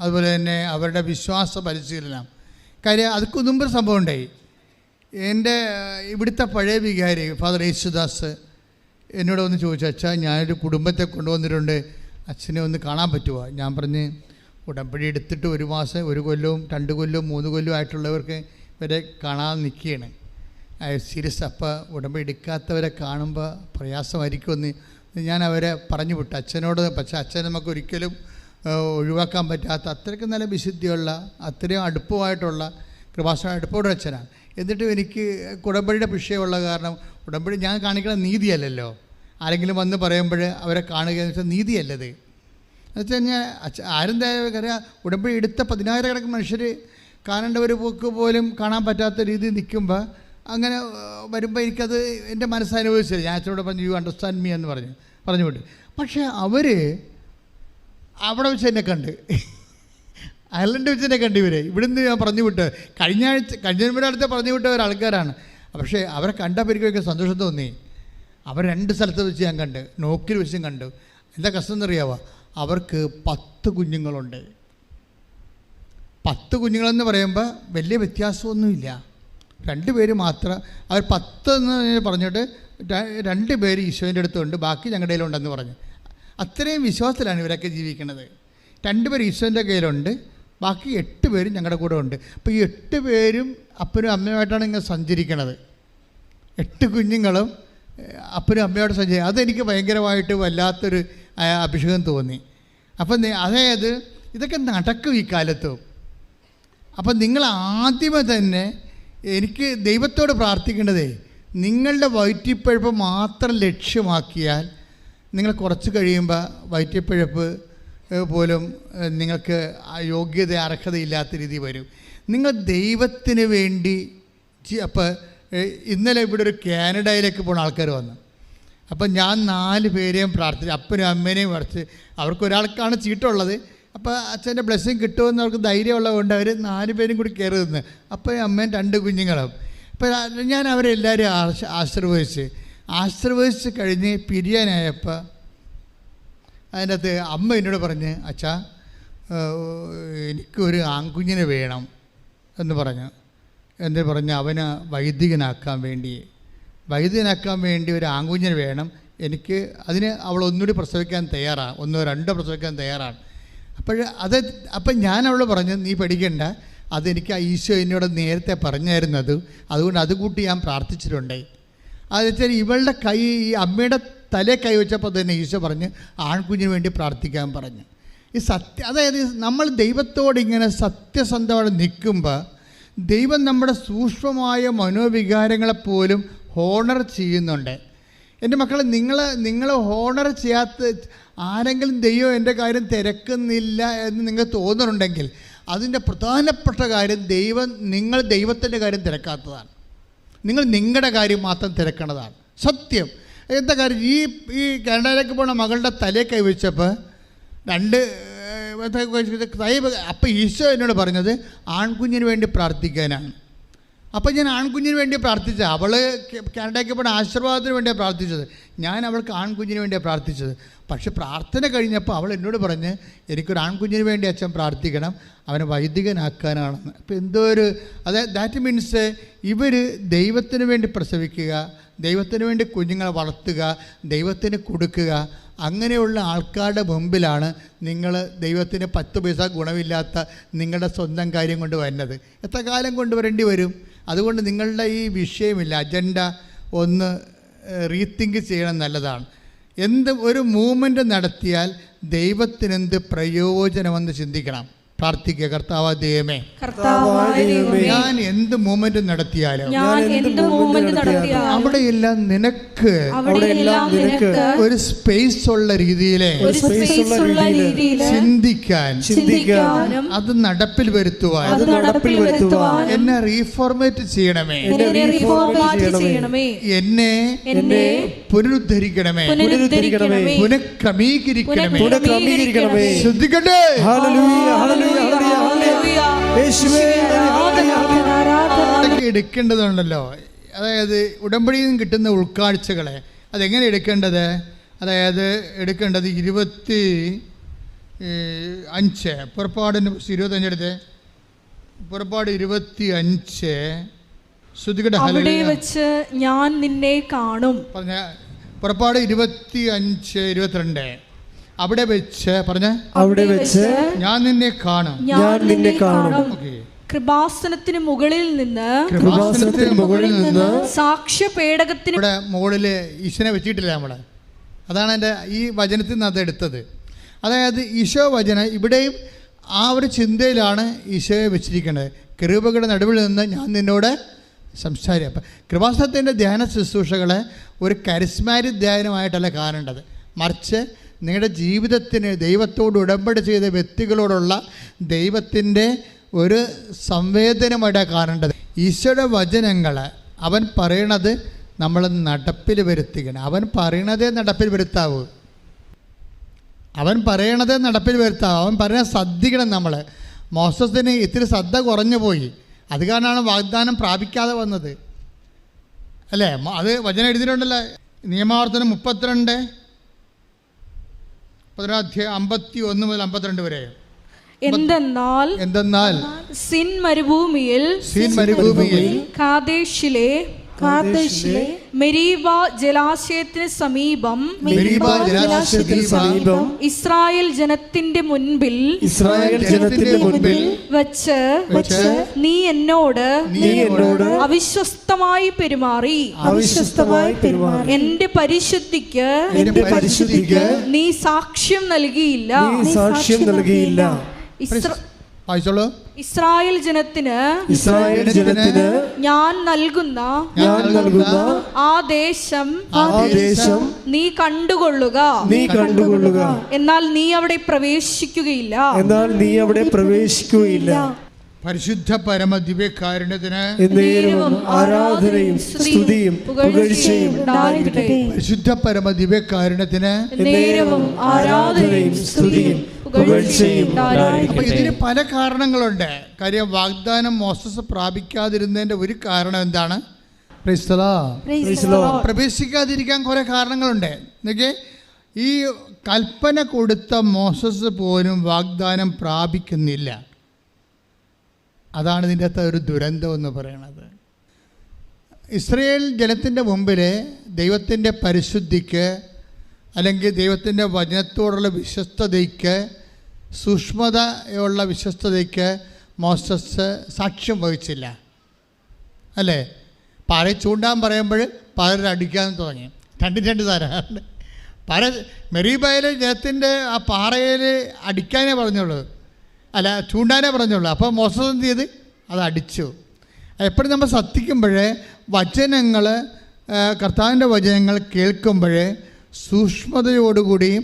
അതുപോലെ തന്നെ അവരുടെ വിശ്വാസ പരിശീലനം. കാര്യം അതൊക്കെ മുമ്പ് സംഭവം ഉണ്ടായി. എൻ്റെ ഇവിടുത്തെ പഴയ വികാരി ഫാദർ യേശുദാസ് എന്നോട് ഒന്ന് ചോദിച്ചു, അച്ഛാ ഞാനൊരു കുടുംബത്തെ കൊണ്ടുവന്നിട്ടുണ്ട്, അച്ഛനെ ഒന്ന് കാണാൻ പറ്റുമോ? ഞാൻ പറഞ്ഞ് ഉടമ്പടി എടുത്തിട്ട് 1 മാസം 1 കൊല്ലവും 2 കൊല്ലവും 3 കൊല്ലവും ആയിട്ടുള്ളവർക്ക് ഇവരെ കാണാൻ നിൽക്കുകയാണ്. സീരിയസ്. അപ്പോൾ ഉടമ്പടി എടുക്കാത്തവരെ കാണുമ്പോൾ പ്രയാസമായിരിക്കുമെന്ന് ഞാൻ അവരെ പറഞ്ഞു വിട്ടു അച്ഛനോട്. പക്ഷേ അച്ഛൻ നമുക്ക് ഒരിക്കലും ഒഴിവാക്കാൻ പറ്റാത്ത അത്രയ്ക്ക് നല്ല വിശുദ്ധിയുള്ള അത്രയും അടുപ്പമായിട്ടുള്ള കൃപാസന അടുപ്പമുള്ള അച്ഛനാണ്. എന്നിട്ടും എനിക്ക് ഉടമ്പടിയുടെ വിഷയമുള്ള കാരണം ഉടമ്പടി ഞാൻ കാണിക്കുന്ന നീതിയല്ലല്ലോ. ആരെങ്കിലും വന്ന് പറയുമ്പോൾ അവരെ കാണുക എന്ന് വെച്ചാൽ നീതിയല്ലത്. എന്നുവെച്ച് കഴിഞ്ഞാൽ ആരെന്തായാലും അറിയാം, ഉടമ്പടി എടുത്ത 10,000 മനുഷ്യർ കാണേണ്ട ഒരു പോക്ക് പോലും കാണാൻ പറ്റാത്ത രീതിയിൽ നിൽക്കുമ്പോൾ അങ്ങനെ വരുമ്പോൾ എനിക്കത് എൻ്റെ മനസ്സനുഭവിച്ചില്ല. ഞാൻ അച്ഛനോട് പറഞ്ഞു യു അണ്ടർസ്റ്റാൻഡ് മീ എന്ന് പറഞ്ഞു വിട്ടു. പക്ഷേ അവർ അവിടെ വെച്ച് എന്നെ കണ്ട്, അയർലൻഡ് വെച്ച് എന്നെ കണ്ട്. ഇവിടുന്ന് ഞാൻ പറഞ്ഞു വിട്ട് കഴിഞ്ഞ അടുത്ത് പറഞ്ഞു വിട്ട ഒരാൾക്കാരാണ്. പക്ഷേ അവരെ കണ്ടപ്പോൾ എനിക്ക് സന്തോഷം തോന്നി. അവർ 2 സ്ഥലത്ത് വെച്ച് ഞാൻ കണ്ട്, നോക്കിൽ വെച്ചും കണ്ടു. എന്താ കഷ്ടം എന്നറിയാവോ? അവർക്ക് 10 കുഞ്ഞുങ്ങളുണ്ട്. 10 കുഞ്ഞുങ്ങളെന്ന് പറയുമ്പോൾ വലിയ വ്യത്യാസമൊന്നുമില്ല. 2 പേര് മാത്രം. അവർ 10 എന്ന് പറഞ്ഞിട്ട് 2 പേര് ഈശോൻ്റെ അടുത്തുണ്ട്, ബാക്കി ഞങ്ങളുടെ കയ്യിലുണ്ടെന്ന് പറഞ്ഞു. അത്രയും വിശ്വാസത്തിലാണ് ഇവരൊക്കെ ജീവിക്കുന്നത്. 2 പേര് ഈശോൻ്റെ കയ്യിലുണ്ട്, ബാക്കി 8 പേരും ഞങ്ങളുടെ കൂടെ ഉണ്ട്. അപ്പോൾ ഈ 8 പേരും അപ്പനും അമ്മയുമായിട്ടാണ് ഇങ്ങനെ സഞ്ചരിക്കണത്. 8 കുഞ്ഞുങ്ങളും അപ്പനും അമ്മയോട് സഞ്ചരിക്കുക. അതെനിക്ക് ഭയങ്കരമായിട്ട് വല്ലാത്തൊരു അഭിഷേകം തോന്നി. അപ്പം അതായത് ഇതൊക്കെ നടക്കും ഈ കാലത്തും. അപ്പം നിങ്ങൾ ആദ്യമേ തന്നെ എനിക്ക് ദൈവത്തോട് പ്രാർത്ഥിക്കേണ്ടതേ, നിങ്ങളുടെ വയറ്റിപ്പഴപ്പ് മാത്രം ലക്ഷ്യമാക്കിയാൽ നിങ്ങൾ കുറച്ച് കഴിയുമ്പോൾ വയറ്റിപ്പഴപ്പ് പോലും നിങ്ങൾക്ക് യോഗ്യത അർഹതയില്ലാത്ത രീതി വരും. നിങ്ങൾ ദൈവത്തിന് വേണ്ടി അപ്പോൾ ഇന്നലെ ഇവിടെ ഒരു കാനഡയിലേക്ക് പോകുന്ന ആൾക്കാർ വന്നു. അപ്പം ഞാൻ 4 പേരെയും പ്രാർത്ഥിച്ചു, അപ്പനും അമ്മേനെയും കുറച്ച്. അവർക്കൊരാൾക്കാണ് ചീട്ടുള്ളത്. അപ്പോൾ അച്ഛൻ്റെ ബ്ലെസ്സിങ് കിട്ടുമെന്ന് അവർക്ക് ധൈര്യമുള്ളതുകൊണ്ട് അവർ 4 പേരും കൂടി കയറി നിന്ന്. അപ്പം അമ്മയും 2 കുഞ്ഞുങ്ങളും. അപ്പോൾ ഞാൻ അവരെല്ലാവരും ആശീർവദിച്ച് കഴിഞ്ഞ് പിരിയാനായപ്പോൾ അതിൻ്റെ അകത്ത് അമ്മ എന്നോട് പറഞ്ഞ്, അച്ഛാ എനിക്കൊരു ആൺകുഞ്ഞിനെ വേണം എന്ന് പറഞ്ഞു. അവന് വൈദികനാക്കാൻ വേണ്ടി ഒരു ആൺകുഞ്ഞിനെ വേണം എനിക്ക്. അതിന് അവൾ ഒന്നുകൂടി പ്രസവിക്കാൻ തയ്യാറാണ്, 1 2 പ്രസവിക്കാൻ തയ്യാറാണ്. അപ്പം ഞാൻ അവളോട് പറഞ്ഞു, നീ പഠിക്കണ്ട, അതെനിക്ക് ഈശോ എന്നോട് നേരത്തെ പറഞ്ഞായിരുന്നത്, അതുകൊണ്ട് അതുകൂട്ടി ഞാൻ പ്രാർത്ഥിച്ചിട്ടുണ്ട്. അത് വെച്ചാൽ ഇവളുടെ കൈ, ഈ അമ്മയുടെ തലേ കൈ വെച്ചപ്പോൾ തന്നെ ഈശോ പറഞ്ഞ് ആൺകുഞ്ഞിന് വേണ്ടി പ്രാർത്ഥിക്കാൻ പറഞ്ഞു. ഈ അതായത് നമ്മൾ ദൈവത്തോട് ഇങ്ങനെ സത്യസന്ധമായി നിൽക്കുമ്പോൾ ദൈവം നമ്മുടെ സൂക്ഷ്മമായ മനോവികാരങ്ങളെപ്പോലും ഹോണർ ചെയ്യുന്നുണ്ട്. എൻ്റെ മക്കളെ, നിങ്ങൾ ഹോണർ ചെയ്യാത്ത ആരെങ്കിലും ദൈവം എൻ്റെ കാര്യം തിരക്കുന്നില്ല എന്ന് നിങ്ങൾക്ക് തോന്നുന്നുണ്ടെങ്കിൽ അതിൻ്റെ പ്രധാനപ്പെട്ട കാര്യം നിങ്ങൾ ദൈവത്തിൻ്റെ കാര്യം തിരക്കാത്തതാണ്. നിങ്ങൾ നിങ്ങളുടെ കാര്യം മാത്രം തിരക്കണതാണ് സത്യം. എന്താ കാര്യം? ഈ കാനഡയിലേക്ക് പോണ മകളുടെ തലേ കൈവച്ചപ്പോൾ 2 അപ്പം ഈശോ എന്നോട് പറഞ്ഞത് ആൺകുഞ്ഞിന് വേണ്ടി പ്രാർത്ഥിക്കാനാണ്. അപ്പം ഞാൻ ആൺകുഞ്ഞിന് വേണ്ടി പ്രാർത്ഥിച്ചത്. അവൾ കാനഡയ്ക്ക് പോണ ആശീർവാദത്തിന് വേണ്ടിയാണ് പ്രാർത്ഥിച്ചത്. ഞാൻ അവൾക്ക് ആൺകുഞ്ഞിന് വേണ്ടിയാണ് പ്രാർത്ഥിച്ചത്. പക്ഷെ പ്രാർത്ഥന കഴിഞ്ഞപ്പോൾ അവൾ എന്നോട് പറഞ്ഞ് എനിക്കൊരു ആൺകുഞ്ഞിന് വേണ്ടി അച്ഛൻ പ്രാർത്ഥിക്കണം, അവനെ വൈദികനാക്കാനാണെന്ന്. അപ്പോൾ എന്തോ ഒരു ദാറ്റ് മീൻസ് ഇവർ ദൈവത്തിന് വേണ്ടി പ്രസവിക്കുക, ദൈവത്തിന് വേണ്ടി കുഞ്ഞുങ്ങളെ വളർത്തുക, ദൈവത്തിന് കൊടുക്കുക. അങ്ങനെയുള്ള ആൾക്കാരുടെ മുമ്പിലാണ് നിങ്ങൾ ദൈവത്തിന് 10 പൈസ ഗുണമില്ലാത്ത നിങ്ങളുടെ സ്വന്തം കാര്യം കൊണ്ട് വരുന്നത്. എത്ര കാലം കൊണ്ടുവരേണ്ടി വരും? അതുകൊണ്ട് നിങ്ങളുടെ ഈ വിഷയമില്ല, അജണ്ട ഒന്ന് റീതിങ്ക് ചെയ്യണം. നല്ലതാണ്. ഒരു മൂവ്മെൻറ്റ് നടത്തിയാൽ ദൈവത്തിനെന്ത് പ്രയോജനമെന്ന് ചിന്തിക്കണം. പ്രാർത്ഥിക്കുക, കർത്താവായ ദൈവമേ, ഞാൻ എന്ത് മൂവ്മെന്റ് നടത്തിയാലും അവിടെയെല്ലാം നിനക്ക് ഒരു സ്പേസ് ഉള്ള രീതിയിൽ ചിന്തിക്കാൻ, അത് നടപ്പിൽ വരുത്തുവാൻ എന്നെ റീഫോർമേറ്റ് ചെയ്യണമേ, എന്നെ പുനരുദ്ധരിക്കണമേ, പുനഃക്രമീകരിക്കണമേ. ശ്രദ്ധിക്കട്ടെ. എടുക്കേണ്ടതുണ്ടല്ലോ. അതായത് ഉടമ്പടിയിൽ നിന്ന് കിട്ടുന്ന ഉൾക്കാഴ്ചകളെ അതെങ്ങനെ എടുക്കേണ്ടത്? അതായത് എടുക്കേണ്ടത് 5 പുറപ്പാടിന് 25 എടുത്തേ. പുറപ്പാട് 25 അവിടെ വെച്ച് ഞാൻ നിന്നെ കാണും. പറഞ്ഞ പുറപ്പാട് 25:22 അവിടെ വെച്ച് പറഞ്ഞ അവിടെ വെച്ച് ഞാൻ നിന്നെ കാണും. ഞാൻ നിന്നെ കാണും. കൃപാസനത്തിന് മുകളിൽ നിന്ന് സാക്ഷ്യപേടകത്തിന് മുകളില് ഈശോനെ വെച്ചിട്ടില്ല നമ്മള്. അതാണ് എൻ്റെ ഈ വചനത്തിൽ നിന്ന് അത് എടുത്തത്. അതായത് ഈശോ വചനം ഇവിടെയും ആ ഒരു ചിന്തയിലാണ് ഈശോയെ വെച്ചിരിക്കുന്നത്. കെരൂബുകളുടെ നടുവിൽ നിന്ന് ഞാൻ നിന്നോട് സംസാരിക്കും. അപ്പം കൃപാസനത്തിൻ്റെ ധ്യാന ശുശ്രൂഷകളെ ഒരു കരിസ്മാറ്റിക് ധ്യാനമായിട്ടല്ല കാണേണ്ടത്, മറിച്ച് നിങ്ങളുടെ ജീവിതത്തിന് ദൈവത്തോട് ഉടമ്പടി ചെയ്ത വ്യക്തികളോടുള്ള ദൈവത്തിൻ്റെ ഒരു സംവേദനമായിട്ടാണ് കാണേണ്ടത്. ഈശോയുടെ വചനങ്ങൾ അവൻ പറയണത് നമ്മൾ നടപ്പിൽ വരുത്തിക്കണം. അവൻ പറയണതേ നടപ്പിൽ വരുത്താവൂ. അവൻ പറയണതേ നടപ്പിൽ വരുത്താവൂ. അവൻ പറയുന്നത് ശ്രദ്ധിക്കണം. നമ്മൾ മോസസിന് ഇത്തിരി ശ്രദ്ധ കുറഞ്ഞു പോയി, അത് കാരണമാണ് വാഗ്ദാനം പ്രാപിക്കാതെ വന്നത്, അല്ലേ? അത് വചനം എഴുതിയിട്ടുണ്ടല്ലോ. നിയമാവർത്തനം 32 51 മുതൽ 52 വരെ. എന്തെന്നാൽ സിൻ മരുഭൂമിയിൽ കാദേശിലെ മെരീബ ജലാശയത്തിന് സമീപം ഇസ്രായേൽ ജനത്തിന്റെ മുൻപിൽ വച്ച് നീ എന്നോട് അവിശ്വസ്തമായി പെരുമാറി എന്റെ പരിശുദ്ധിക്ക് നീ സാക്ഷ്യം നൽകിയില്ല. ഇസ്രായേൽ ജനത്തിന് ഞാൻ നൽകുന്ന ആ ദേശം നീ കണ്ടുകൊള്ളുക, എന്നാൽ നീ അവിടെ പ്രവേശിക്കുകയില്ല. പരിശുദ്ധ പരമ ദിവ്യകാരുണ്യത്തിന് ആരാധനയും സ്തുതിയും പുകഴ്ചയും ഉണ്ടാകട്ടെ. പരിശുദ്ധ പരമ ദിവ്യകാരുണ്യത്തിന് ആരാധനയും സ്തുതിയും പുകഴ്ചയും ഉണ്ടാകട്ടെ. അപ്പോൾ ഇതിന് പല കാരണങ്ങളുണ്ട്. കാര്യം വാഗ്ദാനം മോസസ് പ്രാപിക്കാതിരുന്നതിൻ്റെ ഒരു കാരണം എന്താണ്? പ്രവേശിക്കാതിരിക്കാൻ കുറേ കാരണങ്ങളുണ്ട്. എന്നൊക്കെ ഈ കൽപ്പന കൊടുത്ത മോസസ് പോലും വാഗ്ദാനം പ്രാപിക്കുന്നില്ല. അതാണ് ഇതിൻ്റെ അകത്ത് ഒരു ദുരന്തം എന്ന് പറയുന്നത്. ഇസ്രയേൽ ജനത്തിൻ്റെ മുമ്പിൽ ദൈവത്തിൻ്റെ പരിശുദ്ധിക്ക് അല്ലെങ്കിൽ ദൈവത്തിൻ്റെ വചനത്തോടുള്ള വിശ്വസ്തതയ്ക്ക്, സൂക്ഷ്മതയുള്ള വിശ്വസ്തതയ്ക്ക് മോസസ് സാക്ഷ്യം വഹിച്ചില്ല, അല്ലേ? പാറ ചൂണ്ടാൻ പറയുമ്പോൾ പലരും അടിക്കാൻ തുടങ്ങി. രണ്ട് തരാറുണ്ട്. മെരീബയിലെ ജനത്തിൻ്റെ ആ പാറയിൽ അടിക്കാനേ പറഞ്ഞുള്ളൂ, അല്ല ചൂണ്ടാനേ പറഞ്ഞുള്ളൂ. അപ്പോൾ മോസസ് എന്ത് ചെയ്ത് അത് അടിച്ചു. എപ്പോഴും നമ്മൾ ശ്രദ്ധിക്കുമ്പോൾ വചനങ്ങൾ, കർത്താവിൻ്റെ വചനങ്ങൾ കേൾക്കുമ്പോൾ സൂക്ഷ്മതയോടുകൂടിയും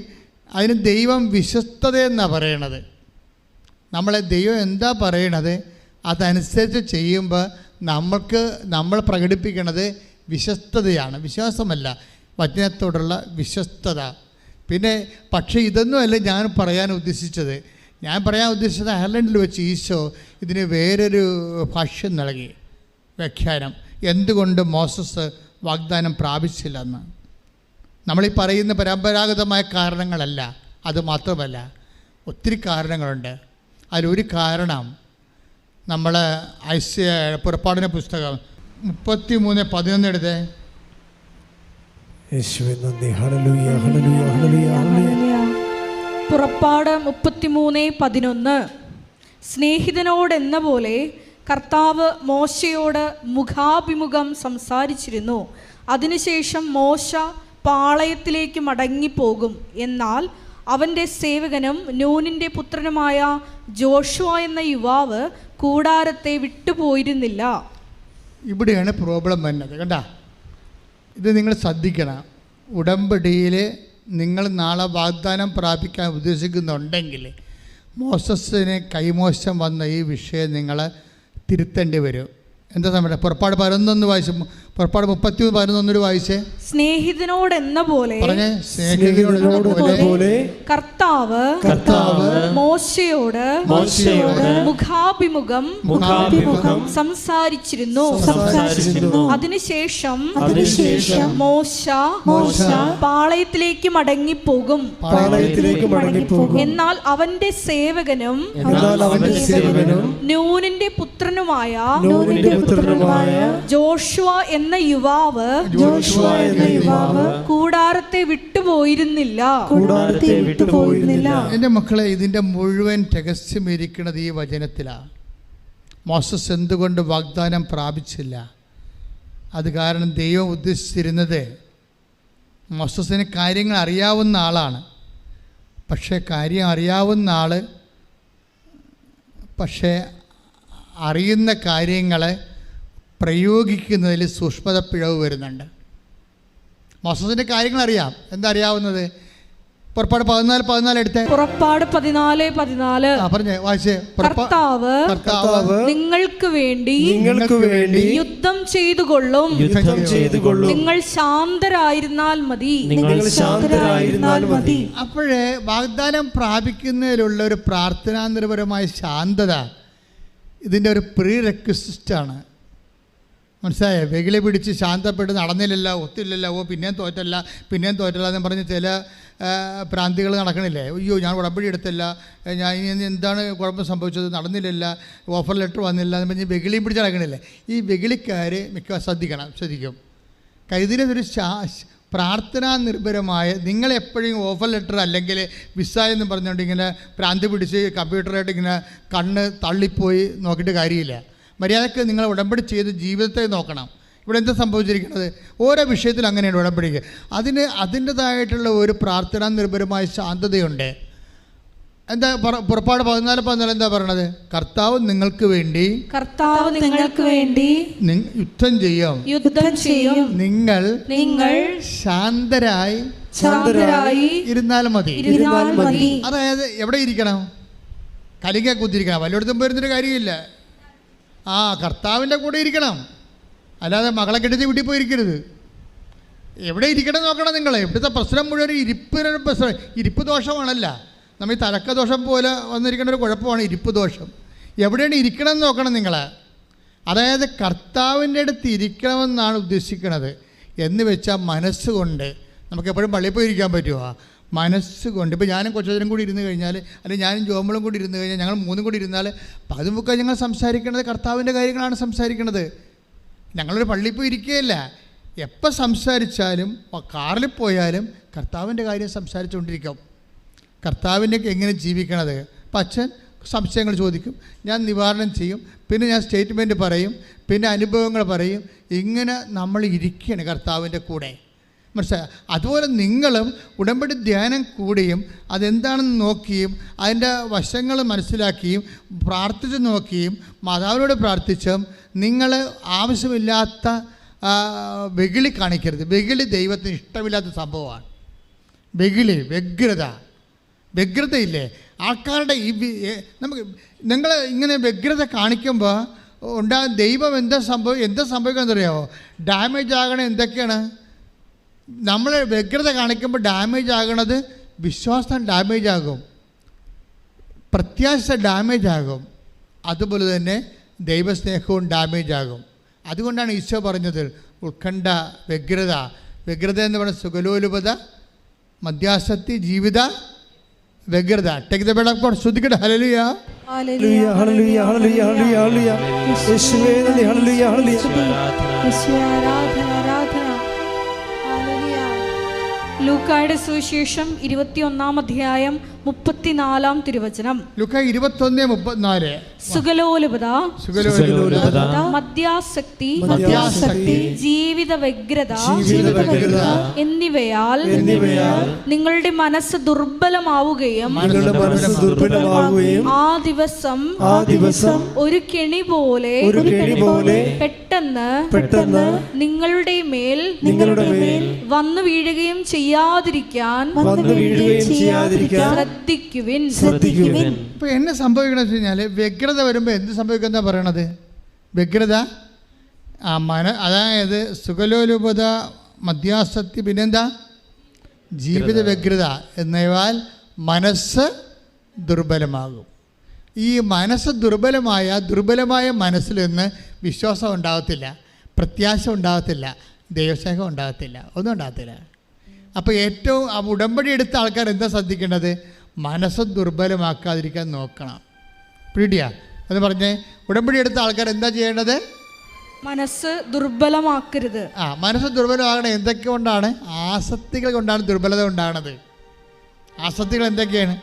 അതിന് ദൈവം വിശ്വസ്തതയെന്നാണ് പറയണത്. നമ്മളെ ദൈവം എന്താ പറയണത് അതനുസരിച്ച് ചെയ്യുമ്പോൾ നമ്മൾ പ്രകടിപ്പിക്കുന്നത് വിശ്വസ്തതയാണ്, വിശ്വാസമല്ല, വചനത്തോടുള്ള വിശ്വസ്തത. പിന്നെ പക്ഷേ ഇതൊന്നുമല്ല ഞാൻ പറയാൻ ഉദ്ദേശിച്ചത്. ഞാൻ പറയാൻ ഉദ്ദേശിച്ചത് അയർലൻഡിൽ വെച്ച് ഈശോ ഇതിന് വേറൊരു ഭാഷ്യം നൽകി, വ്യാഖ്യാനം. എന്തുകൊണ്ട് മോസസ് വാഗ്ദാനം പ്രാപിച്ചില്ലെന്ന്. നമ്മളീ പറയുന്ന പരമ്പരാഗതമായ കാരണങ്ങളല്ല, അത് മാത്രമല്ല ഒത്തിരി കാരണങ്ങളുണ്ട്. അതിലൊരു കാരണം നമ്മൾ പുറപ്പാടിൻ്റെ പുസ്തകം 33:11 എടുത്തേ. പുറപ്പാട് 33:11. സ്നേഹിതനോടെന്ന പോലെ കർത്താവ് മോശയോട് മുഖാഭിമുഖം സംസാരിച്ചിരുന്നു. അതിനുശേഷം മോശ പാളയത്തിലേക്ക് മടങ്ങിപ്പോകും. എന്നാൽ അവൻ്റെ സേവകനും നൂനിൻ്റെ പുത്രനുമായ ജോഷുവ എന്ന യുവാവ് കൂടാരത്തെ വിട്ടുപോയിരുന്നില്ല. ഇവിടെയാണ് പ്രോബ്ലം വരുന്നത്. കണ്ട, ഇത് നിങ്ങൾ ശ്രദ്ധിക്കണം. ഉടമ്പടിയിൽ നിങ്ങൾ നാളെ വാഗ്ദാനം പ്രാപിക്കാൻ ഉദ്ദേശിക്കുന്നുണ്ടെങ്കിൽ മോസസിന് കൈമോശം വന്ന ഈ വിഷയം നിങ്ങൾ തിരുത്തേണ്ടി വരും. എന്താ സമയം? പുറപ്പാട് 11 വായിച്ചു. പുറപ്പാട് 33:11 വായിച്ചേ. സ്നേഹിതനോടെന്ന പോലെ പറഞ്ഞേ. സ്നേഹിതനോടെന്നപോലെ കർത്താവ് മോശയോട് മുഖാഭിമുഖം സംസാരിച്ചിരുന്നു. അതിനുശേഷം മോശ പാളയത്തിലേക്ക് മടങ്ങിപ്പോകും. എന്നാൽ അവന്റെ സേവകനും നൂനിന്റെ പുത്രനുമായ ജോഷുവ എന്ന യുവാവ് കൂടാരത്തെ വിട്ടുപോയിരുന്നില്ല. എൻ്റെ മക്കളെ, ഇതിൻ്റെ മുഴുവൻ രഹസ്യം ഇരിക്കുന്നത് ഈ വചനത്തിലാണ്. മോസസ് എന്തുകൊണ്ട് വാഗ്ദാനം പ്രാപിച്ചില്ല? അത് കാരണം ദൈവം ഉദ്ദേശിച്ചിരുന്നത്, മോസസിന് കാര്യങ്ങൾ അറിയാവുന്ന ആളാണ്. പക്ഷേ കാര്യം അറിയാവുന്ന ആൾ അറിയുന്ന കാര്യങ്ങളെ പ്രയോഗിക്കുന്നതിൽ സൂക്ഷ്മത പിഴവ് വരുന്നുണ്ട്. മോസസിൻ്റെ കാര്യങ്ങൾ അറിയാം. എന്താ അറിയാവുന്നത്? പുറപ്പാട് 14:14 എടുത്തേ. പുറപ്പാട് 14:14 പറഞ്ഞേ, വായിച്ചേ. കർത്താവ് നിങ്ങൾക്ക് വേണ്ടി യുദ്ധം ചെയ്തുകൊള്ളും. നിങ്ങൾ ശാന്തരായിരുന്നാൽ മതി. അപ്പോഴേ വാഗ്ദാനം പ്രാപിക്കുന്നതിലുള്ള ഒരു പ്രാർത്ഥനാനിർഭരമായ ശാന്തത ഇതിൻ്റെ ഒരു പ്രീ റെക്വിസിറ്റാണ്. മനസ്സിലായോ? വെകിളി പിടിച്ച് ശാന്തപ്പെട്ട് നടന്നില്ലല്ലോ, ഒത്തില്ലല്ലോ, പിന്നെയും തോറ്റല്ല എന്ന് പറഞ്ഞ് ചില പ്രാന്തികൾ നടക്കണില്ലേ? അയ്യോ, ഞാൻ ഉടമ്പടി എടുത്തില്ല, ഞാൻ ഇനി എന്താണ് കുഴപ്പം സംഭവിച്ചത്, നടന്നില്ലല്ല, ഓഫർ ലെറ്റർ വന്നില്ല എന്ന് പറഞ്ഞ് വെകിളിയും പിടിച്ച് നടക്കണില്ലേ? ഈ വെകിളിക്കാർ ശ്രദ്ധിക്കും. ഇതിനൊരു പ്രാർത്ഥനാ നിർഭരമായ, നിങ്ങളെപ്പോഴും ഓഫർ ലെറ്റർ അല്ലെങ്കിൽ വിസ എന്ന് പറഞ്ഞുകൊണ്ട് ഇങ്ങനെ പ്രാന്തി പിടിച്ച് കമ്പ്യൂട്ടറായിട്ട് ഇങ്ങനെ കണ്ണ് തള്ളിപ്പോയി നോക്കിയിട്ട് കാര്യമില്ല. മര്യാദക്ക് നിങ്ങൾ ഉടമ്പടി ചെയ്ത് ജീവിതത്തെ നോക്കണം. ഇവിടെ എന്താ സംഭവിച്ചിരിക്കുന്നത്? ഓരോ വിഷയത്തിൽ അങ്ങനെയാണ് ഉടമ്പടിക്ക്. അതിൻ്റെതായിട്ടുള്ള ഒരു പ്രാർത്ഥനാ നിർഭരമായ ശാന്തതയുണ്ട്. എന്താ പുറപ്പാട് 14:14 എന്താ പറയണത്? കർത്താവ് നിങ്ങൾക്ക് വേണ്ടി യുദ്ധം ചെയ്യും. നിങ്ങൾ ശാന്തരായി ഇരുന്നാൽ മതി. അതായത് എവിടെ ഇരിക്കണം? കലിക കുത്തിരിക്കണം. വല്ലയിടത്തും പോയിരുന്നൊരു കാര്യമില്ല. കർത്താവിൻ്റെ കൂടെ ഇരിക്കണം. അല്ലാതെ മകളെ കെട്ടിച്ച് വീട്ടിൽ പോയിരിക്കരുത്. എവിടെ ഇരിക്കണം നോക്കണം നിങ്ങൾ. ഇവിടുത്തെ പ്രശ്നം മുഴുവൻ ഇരിപ്പ് ദോഷമാണല്ല. നമ്മൾ ഈ തലക്ക ദോഷം പോലെ വന്നിരിക്കേണ്ട ഒരു കുഴപ്പമാണ് ഇരിപ്പ് ദോഷം. എവിടെയാണ് ഇരിക്കണം എന്ന് നോക്കണം നിങ്ങൾ. അതായത് കർത്താവിൻ്റെ അടുത്ത് ഇരിക്കണമെന്നാണ് ഉദ്ദേശിക്കുന്നത്. എന്ന് വെച്ചാൽ മനസ്സുകൊണ്ട്. നമുക്ക് എപ്പോഴും പള്ളിയിൽ പോയി ഇരിക്കാൻ പറ്റുമോ? മനസ്സുകൊണ്ട്. ഇപ്പോൾ ഞാനും കൊച്ചതിനും കൂടി ഇരുന്ന് കഴിഞ്ഞാൽ, അല്ലെങ്കിൽ ഞാനും ജോമളും കൂടി ഇരുന്ന് കഴിഞ്ഞാൽ, ഞങ്ങൾ മൂന്നും കൂടി ഇരുന്നാൽ പതുമുക്ക ഞങ്ങൾ സംസാരിക്കുന്നത് കർത്താവിൻ്റെ കാര്യങ്ങളാണ് സംസാരിക്കുന്നത്. ഞങ്ങളൊരു പള്ളിയിൽ പോയി ഇരിക്കുകയല്ല. എപ്പോൾ സംസാരിച്ചാലും കാറിൽ പോയാലും കർത്താവിൻ്റെ കാര്യം സംസാരിച്ചുകൊണ്ടിരിക്കും. കർത്താവിൻ്റെ എങ്ങനെ ജീവിക്കണത്. അപ്പം അച്ഛൻ സംശയങ്ങൾ ചോദിക്കും, ഞാൻ നിവാരണം ചെയ്യും, പിന്നെ ഞാൻ സ്റ്റേറ്റ്മെൻറ്റ് പറയും, പിന്നെ അനുഭവങ്ങൾ പറയും. ഇങ്ങനെ നമ്മൾ ഇരിക്കുകയാണ് കർത്താവിൻ്റെ കൂടെ. മനസ്സിലായി? അതുപോലെ നിങ്ങളും ഉടമ്പടി ധ്യാനം കൂടിയും അതെന്താണെന്ന് നോക്കിയും അതിൻ്റെ വശങ്ങൾ മനസ്സിലാക്കിയും പ്രാർത്ഥിച്ച് നോക്കിയും മാതാവിനോട് പ്രാർത്ഥിച്ചും നിങ്ങൾ ആവശ്യമില്ലാത്ത വെകിളി കാണിക്കരുത്. വെകിളി ദൈവത്തിന് ഇഷ്ടമില്ലാത്ത സംഭവമാണ്. വ്യഗ്രതയില്ലേ ആൾക്കാരുടെ നമുക്ക് നിങ്ങൾ ഇങ്ങനെ വ്യഗ്രത കാണിക്കുമ്പോൾ ദൈവം എന്താ സംഭവിക്കാമെന്ന് അറിയാമോ? ഡാമേജ് ആകണ എന്തൊക്കെയാണ്? നമ്മൾ വ്യഗ്രത കാണിക്കുമ്പോൾ ഡാമേജ് ആകണത് വിശ്വാസം ഡാമേജ് ആകും, പ്രത്യാശ ഡാമേജ് ആകും, അതുപോലെ തന്നെ ദൈവസ്നേഹവും ഡാമേജ് ആകും. അതുകൊണ്ടാണ് ഈശോ പറഞ്ഞത് ഉത്കണ്ഠ, വ്യഗ്രത എന്ന് പറയുന്നത് സുഖലോലുപത, മദ്യാസക്തി, ജീവിത വ്യഗ്രത. Take the word of God. ശ്രദ്ധിക്കട്ടെ. Hallelujah, hallelujah, hallelujah, hallelujah, hallelujah, യേശുവേ നന്ദി, ഹല്ലേലൂയ, ഹല്ലേലൂയ. ലൂക്കായുടെ സുവിശേഷം 21-ാം അധ്യായം 34-ാം തിരുവചനം. ലൂക്ക 21:34. സുഖലോലുപത, മദ്യാസക്തി, ജീവിത വ്യഗ്രത എന്നിവയാൽ നിങ്ങളുടെ മനസ്സ് ദുർബലമാവുകയും ആ ദിവസം ഒരു കെണി പോലെ പെട്ടെന്ന് നിങ്ങളുടെ മേൽ വന്നു വീഴുകയും ചെയ്യാതിരിക്കാൻ ശ്രദ്ധിക്കുവിൻ. ഇപ്പൊ എന്നെ സംഭവിക്കണമെന്ന് വെച്ച് കഴിഞ്ഞാൽ വ്യഗ്രത വരുമ്പോൾ എന്ത് സംഭവിക്കുന്ന പറയണത്? വ്യഗ്രത അതായത് സുഖലോലുപത, മദ്യാസക്തി, പിന്നെന്താ ജീവിത വ്യഗ്രത എന്നിവയാൽ മനസ്സ് ദുർബലമാകും. ഈ മനസ്സ് ദുർബലമായ മനസ്സിൽ നിന്ന് വിശ്വാസം ഉണ്ടാകത്തില്ല, പ്രത്യാശ ഉണ്ടാകത്തില്ല, ദൈവസ്നേഹം ഉണ്ടാകത്തില്ല, ഒന്നും ഉണ്ടാകത്തില്ല. അപ്പോൾ ഏറ്റവും ഉടമ്പടി എടുത്ത ആൾക്കാർ എന്താ ശ്രദ്ധിക്കേണ്ടത്? മനസ്സ് ദുർബലമാക്കാതിരിക്കാൻ നോക്കണം. പിടിയാ എന്ന് പറഞ്ഞേ, ഉടമ്പടി എടുത്ത ആൾക്കാർ എന്താ ചെയ്യേണ്ടത്? മനസ്സ് ദുർബലമാക്കരുത്. മനസ്സ് ദുർബലമാകണം. എന്തൊക്കെ കൊണ്ടാണ്? ആസക്തികൾ കൊണ്ടാണ് ദുർബലത ഉണ്ടാകുന്നത്. ആസക്തികൾ എന്തൊക്കെയാണ്?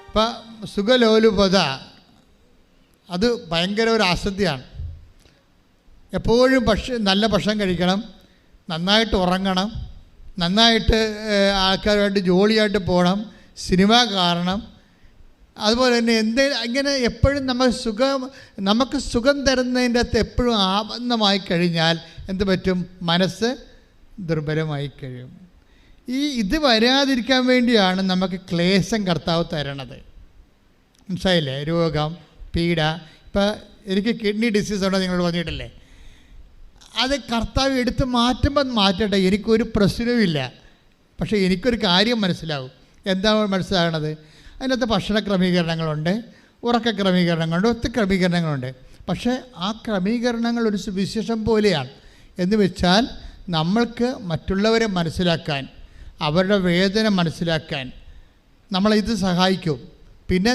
ഇപ്പം സുഖലോലുപത, അത് ഭയങ്കര ഒരു ആസക്തിയാണ്. എപ്പോഴും നല്ല ഭക്ഷണം കഴിക്കണം, നന്നായിട്ട് ഉറങ്ങണം, നന്നായിട്ട് ആൾക്കാരുമായിട്ട് ജോളിയായിട്ട് പോകണം, സിനിമ കാണണം. അതുപോലെ തന്നെ ഇങ്ങനെ എപ്പോഴും നമുക്ക് സുഖം തരുന്നതിൻ്റെ അകത്ത് എപ്പോഴും ആബന്ധമായി കഴിഞ്ഞാൽ എന്ത് പറ്റും? മനസ്സ് ദുർബലമായി കഴിയും. ഇത് വരാതിരിക്കാൻ വേണ്ടിയാണ് നമുക്ക് ക്ലേശം കർത്താവ് തരണത്. മനസ്സിലായില്ലേ? രോഗം, പീഡ. ഇപ്പം എനിക്ക് കിഡ്നി ഡിസീസ് ഉണ്ടോ നിങ്ങളോട് പറഞ്ഞിട്ടില്ലേ? അത് കർത്താവ് എടുത്ത് മാറ്റട്ടെ, എനിക്കൊരു പ്രശ്നവുമില്ല. പക്ഷേ എനിക്കൊരു കാര്യം മനസ്സിലാവും. എന്താണ് മനസ്സിലാകണത്? അതിനകത്ത് ഭക്ഷണ ക്രമീകരണങ്ങളുണ്ട്, ഉറക്ക ക്രമീകരണങ്ങളുണ്ട്, ഒത്തിരി ക്രമീകരണങ്ങളുണ്ട്. പക്ഷേ ആ ക്രമീകരണങ്ങൾ ഒരു സുവിശേഷം പോലെയാണ്. എന്ന് വെച്ചാൽ നമ്മൾക്ക് മറ്റുള്ളവരെ മനസ്സിലാക്കാൻ, അവരുടെ വേദന മനസ്സിലാക്കാൻ നമ്മളിത് സഹായിക്കും. പിന്നെ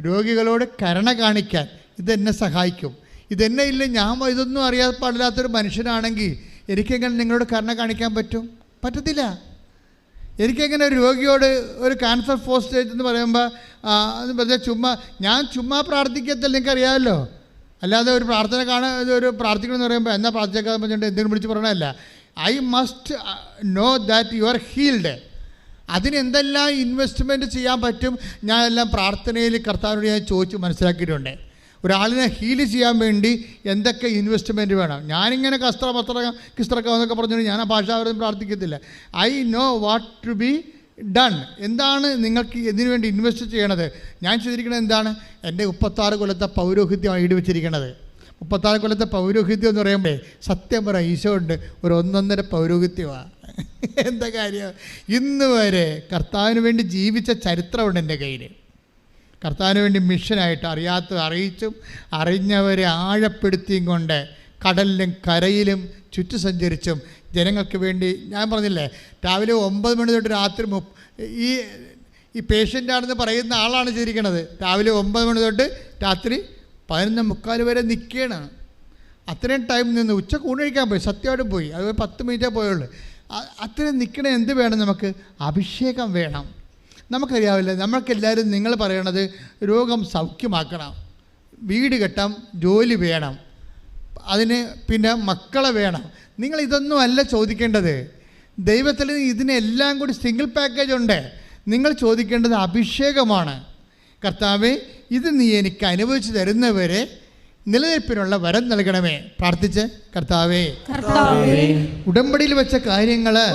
രോഗികളോട് കരുണ കാണിക്കാൻ ഇതെന്നെ സഹായിക്കും. ഇതെന്നെ ഇല്ല, ഞാൻ ഇതൊന്നും അറിയാൻ പാടില്ലാത്തൊരു മനുഷ്യനാണെങ്കിൽ എനിക്കെങ്ങനെ നിങ്ങളോട് കരുണ കാണിക്കാൻ പറ്റും? പറ്റത്തില്ല. എനിക്കെങ്ങനെ ഒരു രോഗിയോട് ഒരു ക്യാൻസർ ഫസ്റ്റ് സ്റ്റേജ് എന്ന് പറയുമ്പോൾ ഞാൻ ചുമ്മാ പ്രാർത്ഥിക്കത്തില്ല, നിങ്ങൾക്കറിയാമല്ലോ. അല്ലാതെ ഒരു പ്രാർത്ഥിക്കണമെന്ന് പറയുമ്പോൾ എന്നാ പ്രാർത്ഥിക്കാൻ പറഞ്ഞിട്ട് എന്തെങ്കിലും വിളിച്ച് പറയണമല്ല. I must know that you are healed. അതിനെന്തെല്ലാം ഇൻവെസ്റ്റ്മെൻറ്റ് ചെയ്യാൻ പറ്റും ഞാൻ എല്ലാം പ്രാർത്ഥനയിൽ കർത്താവിനോട് ഞാൻ ചോദിച്ച് മനസ്സിലാക്കിയിട്ടുണ്ട്. ഒരാളിനെ ഹീല് ചെയ്യാൻ വേണ്ടി എന്തൊക്കെ ഇൻവെസ്റ്റ്മെൻറ്റ് വേണം. ഞാനിങ്ങനെ കിസ്ത്രക്ക പറഞ്ഞുകൊണ്ട് ഞാൻ ആ ഭാഷാവരം പ്രാർത്ഥിക്കത്തില്ല. I know what to be done. എന്താണ് നിങ്ങൾക്ക് ഇതിനു വേണ്ടി ഇൻവെസ്റ്റ് ചെയ്യണത്? ഞാൻ ചെയ്തിരിക്കുന്നത് എന്താണ്? എൻ്റെ 36 കൊല്ലത്തെ പൗരോഹിത്യം ഈട് വെച്ചിരിക്കണത്. 36 കൊല്ലത്തെ പൗരോഹിത്യം എന്ന് പറയുമ്പോൾ സത്യം പറയാം, ഈശോ ഉണ്ട്, ഒരു 1.5 പൗരോഹിത്യമാണ്. എന്താ കാര്യം? ഇന്ന് വരെ കർത്താവിന് വേണ്ടി ജീവിച്ച ചരിത്രമുണ്ട് എൻ്റെ കയ്യിൽ. കർത്താവിന് വേണ്ടി മിഷനായിട്ട് അറിയിച്ചും അറിഞ്ഞവരെ ആഴപ്പെടുത്തിയും കൊണ്ട് കടലിലും കരയിലും ചുറ്റു സഞ്ചരിച്ചും ജനങ്ങൾക്ക് വേണ്ടി. ഞാൻ പറഞ്ഞില്ലേ, രാവിലെ 9 മണി തൊട്ട് രാത്രി ഈ പേഷ്യൻ്റാണെന്ന് പറയുന്ന ആളാണ് ചെയ്തിരിക്കണത്. രാവിലെ 9 മണി തൊട്ട് രാത്രി 11:45 വരെ നിൽക്കുകയാണ്. അത്രയും ടൈം നിന്ന് ഉച്ചക്ക് ഊണ് കഴിക്കാൻ പോയി, സത്യമായിട്ടും പോയി. അത് 10 മിനിറ്റേ പോയുള്ളൂ. അത്രയും നിൽക്കണേ. എന്ത് വേണം നമുക്ക്? അഭിഷേകം വേണം. നമുക്കറിയാവില്ല, നമ്മൾക്കെല്ലാവരും നിങ്ങൾ പറയണത് രോഗം സൗഖ്യമാക്കണം, വീട് കെട്ടാം, ജോലി വേണം, അതിന് പിന്നെ മക്കളെ വേണം. നിങ്ങൾ ഇതൊന്നും അല്ല ചോദിക്കേണ്ടത്. ദൈവത്തിൽ ഇതിനെല്ലാം കൂടി സിംഗിൾ പാക്കേജ് ഉണ്ട്. നിങ്ങൾ ചോദിക്കേണ്ടത് അഭിഷേകമാണ്. കർത്താവേ, ഇത് നീ എനിക്ക് അനുഭവിച്ചു തരുന്നവരെ നിലനിൽപ്പിനുള്ള വരം നൽകണമേ. പ്രാർത്ഥിച്ച്, കർത്താവേ, ഉടമ്പടിയിൽ വെച്ച കാര്യങ്ങള്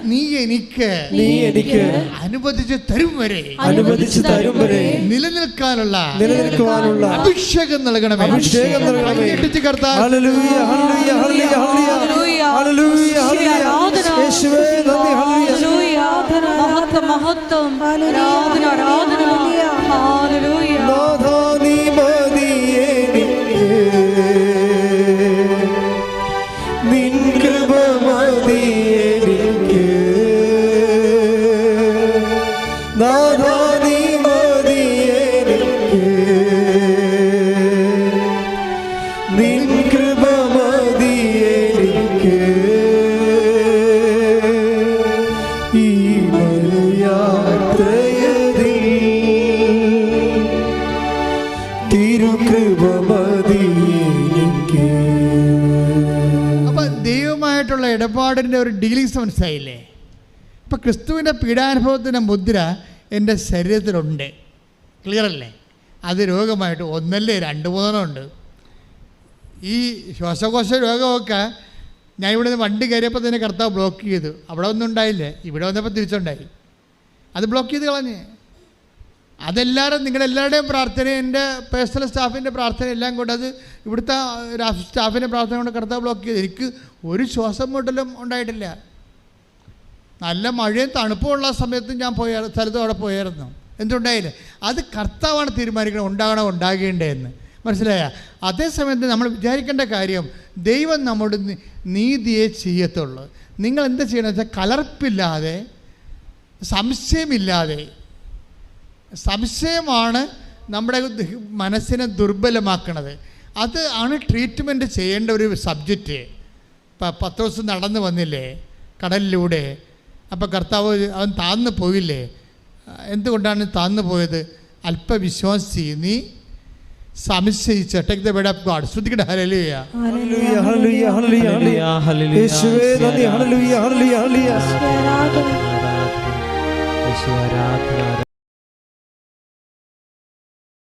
നീ എനിക്ക് അനുവദിച്ചു തരും വരെ നിലനിൽക്കാനുള്ള അഭിഷേകം നൽകണമേ. കർത്താവ് മഹത്വം ഇടപാടിൻ്റെ ഒരു ഡീലിങ്സ് മനസ്സിലായില്ലേ? ഇപ്പം ക്രിസ്തുവിൻ്റെ പീഡാനുഭവത്തിൻ്റെ മുദ്ര എൻ്റെ ശരീരത്തിലുണ്ട്. ക്ലിയർ അല്ലേ? അത് രോഗമായിട്ട് 1 അല്ല 2 3 ഉണ്ട്. ഈ ശ്വാസകോശ രോഗമൊക്കെ ഞാൻ ഇവിടെ നിന്ന് വണ്ടി കയറിയപ്പോൾ തന്നെ കർത്താവ് ബ്ലോക്ക് ചെയ്തു. അവിടെ ഒന്നും ഉണ്ടായില്ലേ, ഇവിടെ വന്നപ്പോൾ തിരിച്ചുണ്ടായി. അത് ബ്ലോക്ക് ചെയ്ത് കളഞ്ഞ്. അതെല്ലാവരും നിങ്ങളെല്ലാവരുടെയും പ്രാർത്ഥന, എൻ്റെ പേഴ്സണൽ സ്റ്റാഫിൻ്റെ പ്രാർത്ഥന എല്ലാം കൊണ്ട്, അത് ഇവിടുത്തെ സ്റ്റാഫിൻ്റെ പ്രാർത്ഥന കൊണ്ട് കർത്താവ് ബ്ലോക്ക് ചെയ്ത് എനിക്ക് ഒരു ശ്വാസം മുട്ടലും ഉണ്ടായിട്ടില്ല. നല്ല മഴയും തണുപ്പുമുള്ള സമയത്ത് ഞാൻ സ്ഥലത്തും അവിടെ പോയായിരുന്നു. എന്തുണ്ടായില്ല? അത് കർത്താവാണ് തീരുമാനിക്കണം ഉണ്ടാകണോ ഉണ്ടാകേണ്ടതെന്ന്. മനസ്സിലായ? അതേസമയത്ത് നമ്മൾ വിചാരിക്കേണ്ട കാര്യം, ദൈവം നമ്മുടെ നീതിയെ ചെയ്യത്തുള്ളൂ. നിങ്ങൾ എന്താ ചെയ്യണമെന്ന് വെച്ചാൽ കലർപ്പില്ലാതെ, സംശയമില്ലാതെ. സംശയമാണ് നമ്മുടെ മനസ്സിനെ ദുർബലമാക്കണത്. അത് ആണ് ട്രീറ്റ്മെൻറ്റ് ചെയ്യേണ്ട ഒരു സബ്ജക്റ്റ്. ഇപ്പം പത്രോസ് നടന്നു വന്നില്ലേ കടലിലൂടെ, അപ്പോൾ കർത്താവ് അവൻ താന്നു പോയില്ലേ? എന്തുകൊണ്ടാണ് താന്നു പോയത്? അല്പവിശ്വാസി, നീ സംശയിച്ച. Take the word of God. ശ്രദ്ധിക്കട്ടെ. Hallelujah, hallelujah, hallelujah, hallelujah, hallelujah. യേശുവേ നന്ദി. Hallelujah, hallelujah, hallelujah. യേശുവേ ആരാധന.